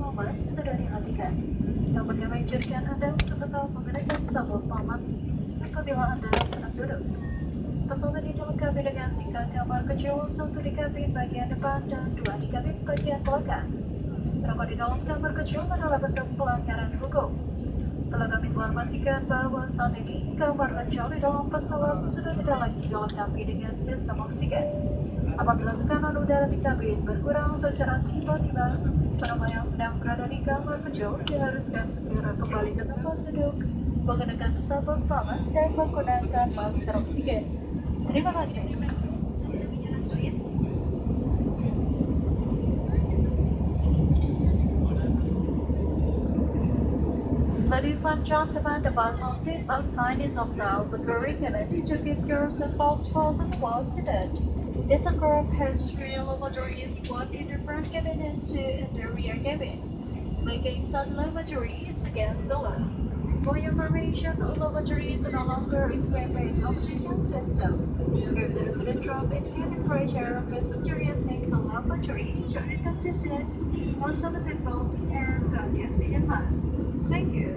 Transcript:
momen sudah dihentikan. Namun kami anjurkan Anda untuk tetap menggunakan sabuk pengaman apabila Anda sedang duduk. Pesawat ini dilengkapi dengan 3 kamar kecil, 1 di kabin bagian depan dan 2 di kabin bagian belakang. Rokok di dalam kamar kecil adalah bentuk pelanggaran hukum. Telah kami telah pastikan bahwa saat ini kamar kecil di dalam pesawat sudah tidak lagi dilengkapi dengan sistem oksigen. Apabila tekanan udara di kabin berkurang secara tiba-tiba, penumpang yang sedang berada di kamar kecil diharuskan segera kembali ke tempat duduk, menggunakan sabuk pengaman dan menggunakan masker oksigen. Terima kasih. Ladies and gentlemen, the bottom tip outside is now recommended to keep your seatbelts held and well seated. This aircraft has 3 lavatories, 1 in the front cabin and 2 in the rear cabin. Making such lavatories against the law. For your information, lavatories are no longer equipped with oxygen system. If there is a drop in cabin pressure, passengers take the lavatory, turn it up to sit, or some seatbelt, and turn the oxygen mask. Thank you.